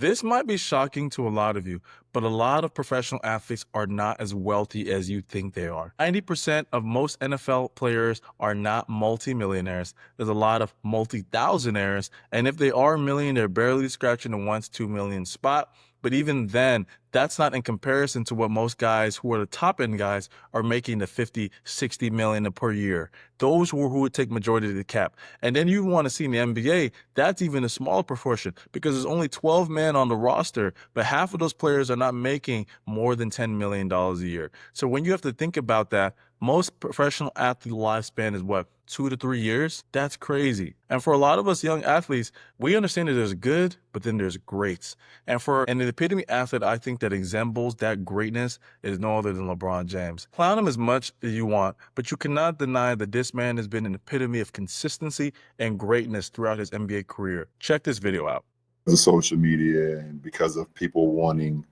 This might be shocking to a lot of you, but a lot of professional athletes are not as wealthy as you think they are. 90% of most NFL players are not multi-millionaires. There's a lot of multi-thousandaires, and if they are a million, they're barely scratching the 1 to 2 million spot. But even then, that's not in comparison to what most guys who are the top end guys are making the 50, 60 million per year. Those who would take majority of the cap. And then you want to see in the NBA, that's even a smaller proportion because there's only 12 men on the roster, but half of those players are not making more than $10 million a year. So when you have to think about that, most professional athlete lifespan is what, 2 to 3 years? That's crazy. And for a lot of us young athletes, we understand that there's good, but then there's greats. And for an epitome athlete, I think that examples that greatness is no other than LeBron James. Clown him as much as you want, but you cannot deny that this man has been an epitome of consistency and greatness throughout his NBA career. Check this video out. The social media and because of people wanting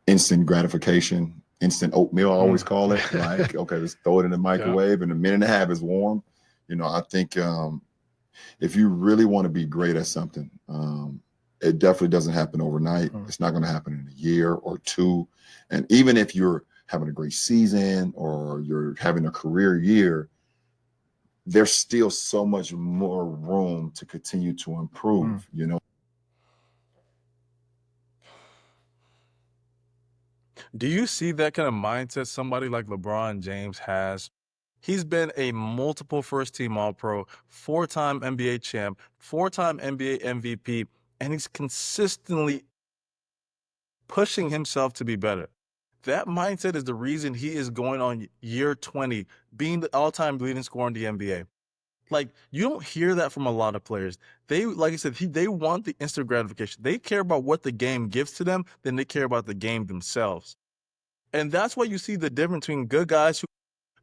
instant gratification, instant oatmeal, I always call it. Like, okay, let's throw it in the microwave and a minute and a half is warm. I think if you really want to be great at something, it definitely doesn't happen overnight. It's not going to happen in a year or two. And even if you're having a great season or you're having a career year, there's still so much more room to continue to improve, Do you see that kind of mindset somebody like LeBron James has? He's been a multiple first-team All-Pro, 4-time NBA champ, 4-time NBA MVP, and he's consistently pushing himself to be better. That mindset is the reason he is going on year 20, being the all-time leading scorer in the NBA. Like, you don't hear that from a lot of players. They, like I said, they want the instant gratification. They care about what the game gives to them than they care about the game themselves. And that's why you see the difference between good guys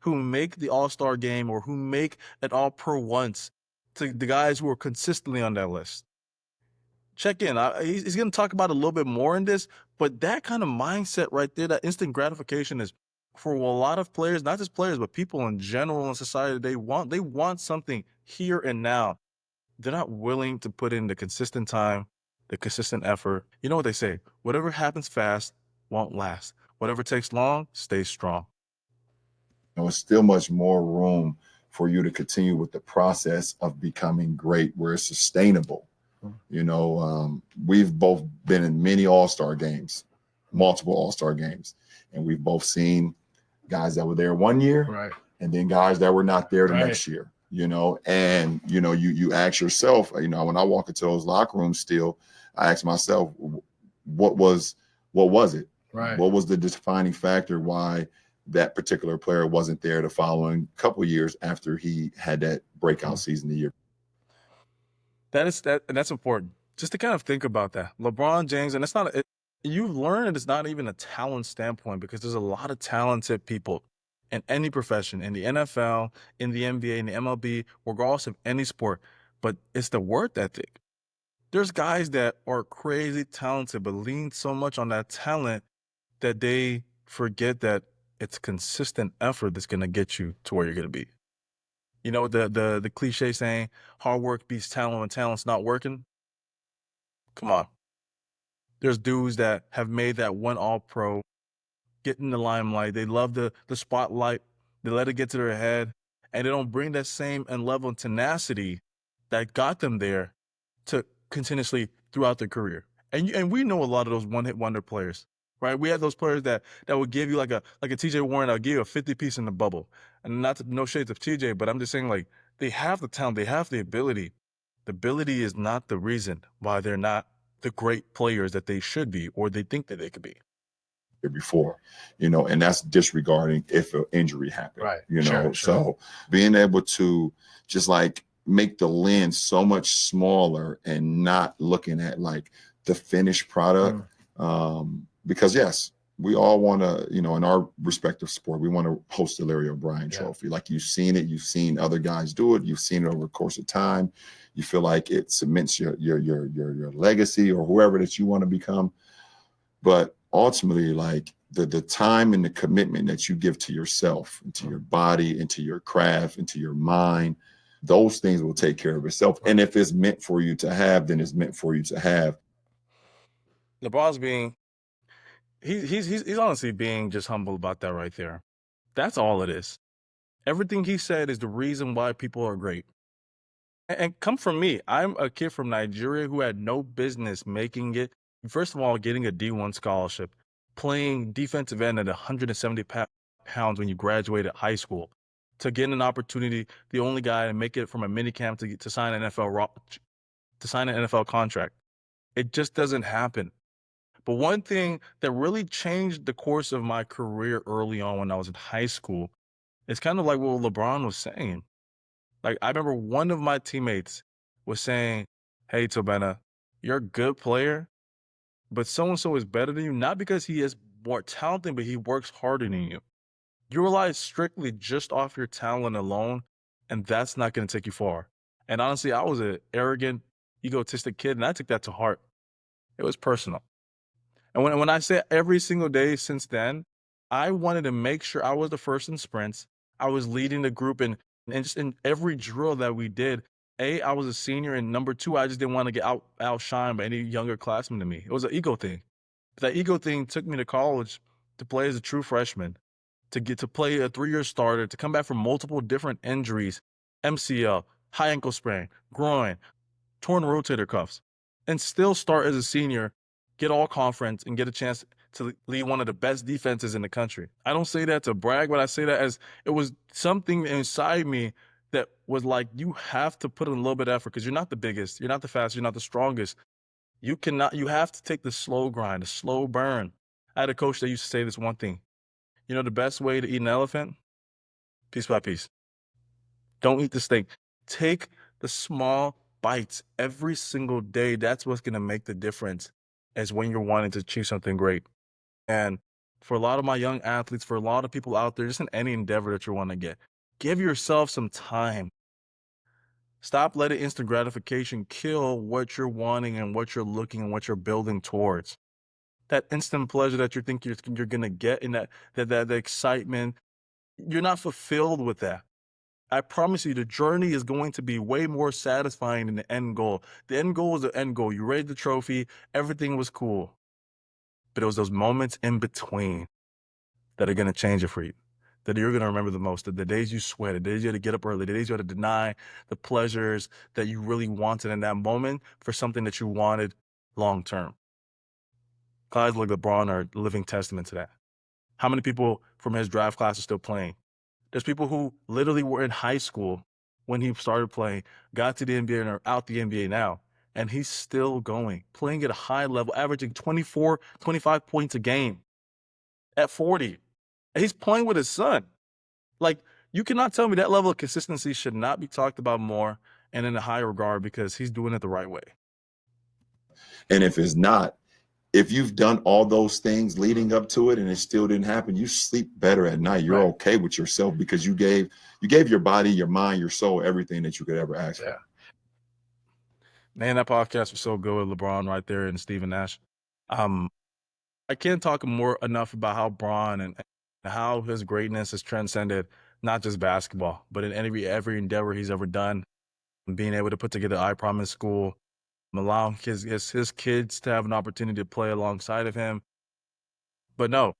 who make the All-Star game or who make an All-Pro once to the guys who are consistently on that list. Check in. He's going to talk about a little bit more in this, but that kind of mindset right there, that instant gratification is for a lot of players, not just players, but people in general in society, they want something here and now. They're not willing to put in the consistent time, the consistent effort. You know what they say? Whatever happens fast won't last. Whatever takes long stays strong. It's still much more room for you to continue with the process of becoming great where it's sustainable. We've both been in many all-star games, multiple all-star games, and we've both seen guys that were there one year, Right. and then guys that were not there the next year. And you ask yourself, when I walk into those locker rooms still, I ask myself, what was it? Right. What was the defining factor why that particular player wasn't there the following couple years after he had that breakout season the year? That's important. Just to kind of think about that. LeBron James, and you've learned it's not even a talent standpoint because there's a lot of talented people in any profession, in the NFL, in the NBA, in the MLB, regardless of any sport, but it's the work ethic. There's guys that are crazy talented, but lean so much on that talent that they forget that it's consistent effort that's going to get you to where you're going to be. You know, the cliche saying, hard work beats talent when talent's not working. Come on. There's dudes that have made that one All-Pro, get in the limelight. They love the spotlight. They let it get to their head, and they don't bring that same and level of tenacity that got them there to continuously throughout their career. And we know a lot of those one-hit wonder players, right? We have those players that would give you like a TJ Warren, that'll give you a 50 piece in the bubble. And no shades of TJ, but I'm just saying, like, they have the talent, they have the ability. The ability is not the reason why they're not the great players that they should be or they think that they could be. Before, and that's disregarding if an injury happened, Right. Sure. Sure. So being able to just like make the lens so much smaller and not looking at like the finished product, because yes, we all want to, in our respective sport, we want to host the Larry O'Brien Trophy. Like you've seen it, you've seen other guys do it, you've seen it over the course of time. You feel like it cements your legacy or whoever that you want to become. But ultimately, like the time and the commitment that you give to yourself, into your body, into your craft, into your mind, those things will take care of itself. And if it's meant for you to have, then it's meant for you to have. LeBron's being he's honestly being just humble about that right there. That's all it is. Everything he said is the reason why people are great. And come from me. I'm a kid from Nigeria who had no business making it. First of all, getting a D1 scholarship, playing defensive end at 170 pounds when you graduated high school, to get an opportunity, the only guy to make it from a mini camp to sign an to sign an NFL contract. It just doesn't happen. But one thing that really changed the course of my career early on when I was in high school is kind of like what LeBron was saying. Like, I remember one of my teammates was saying, "Hey, Tobenna, you're a good player, but so and so is better than you, not because he is more talented, but he works harder than you. You rely strictly just off your talent alone, and that's not going to take you far." And honestly, I was an arrogant, egotistic kid, and I took that to heart. It was personal. And when I say every single day since then, I wanted to make sure I was the first in sprints. I was leading the group and just in every drill that we did. A, I was a senior, and number two, I just didn't want to get outshined by any younger classman than me. It was an ego thing. But that ego thing took me to college to play as a true freshman, to get to play a 3-year starter, to come back from multiple different injuries, MCL, high ankle sprain, groin, torn rotator cuffs, and still start as a senior, get all conference, and get a chance to lead one of the best defenses in the country. I don't say that to brag, but I say that as it was something inside me that was like, you have to put in a little bit of effort because you're not the biggest, you're not the fastest, you're not the strongest. You have to take the slow grind, the slow burn. I had a coach that used to say this one thing. You know, the best way to eat an elephant? Piece by piece. Don't eat the steak. Take the small bites every single day. That's what's going to make the difference as when you're wanting to achieve something great. And for a lot of my young athletes, for a lot of people out there, just in any endeavor that you want to get, give yourself some time. Stop letting instant gratification kill what you're wanting and what you're looking and what you're building towards. That instant pleasure that you think you're going to get in that the excitement, you're not fulfilled with that. I promise you, the journey is going to be way more satisfying than the end goal. The end goal was the end goal. You raised the trophy, everything was cool. But it was those moments in between that are going to change it for you, that you're going to remember the most. The days you sweat, the days you had to get up early, the days you had to deny the pleasures that you really wanted in that moment for something that you wanted long term. Guys like LeBron are a living testament to that. How many people from his draft class are still playing? There's people who literally were in high school when he started playing, got to the NBA and are out the NBA now, and he's still going, playing at a high level, averaging 24, 25 points a game at 40. And he's playing with his son. Like, you cannot tell me that level of consistency should not be talked about more and in a high regard because he's doing it the right way. And if it's not, if you've done all those things leading up to it and it still didn't happen, you sleep better at night. You're Right. okay with yourself because you gave your body, your mind, your soul, everything that you could ever ask Yeah. for. Man, that podcast was so good with LeBron right there and Stephen Nash. Um, I can't talk more enough about how Braun and how his greatness has transcended not just basketball, but in every endeavor he's ever done. Being able to put together I Promise School, allowing his kids to have an opportunity to play alongside of him. But no,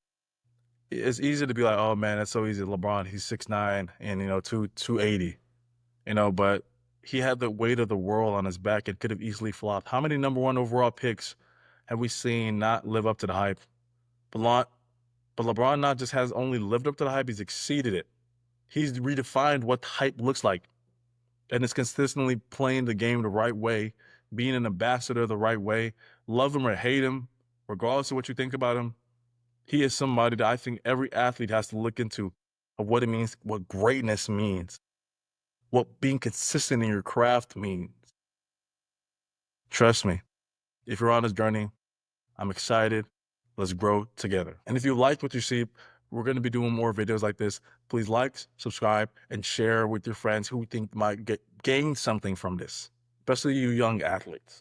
it's easy to be like, oh man, that's so easy. LeBron, he's 6'9" and 280, but he had the weight of the world on his back and could have easily flopped. How many number one overall picks have we seen not live up to the hype? But LeBron not just has only lived up to the hype, he's exceeded it. He's redefined what hype looks like and is consistently playing the game the right way, being an ambassador the right way, love him or hate him, regardless of what you think about him. He is somebody that I think every athlete has to look into of what it means, what greatness means, what being consistent in your craft means. Trust me, if you're on this journey, I'm excited. Let's grow together. And if you like what you see, we're going to be doing more videos like this. Please like, subscribe, and share with your friends who think might gain something from this, especially you young athletes.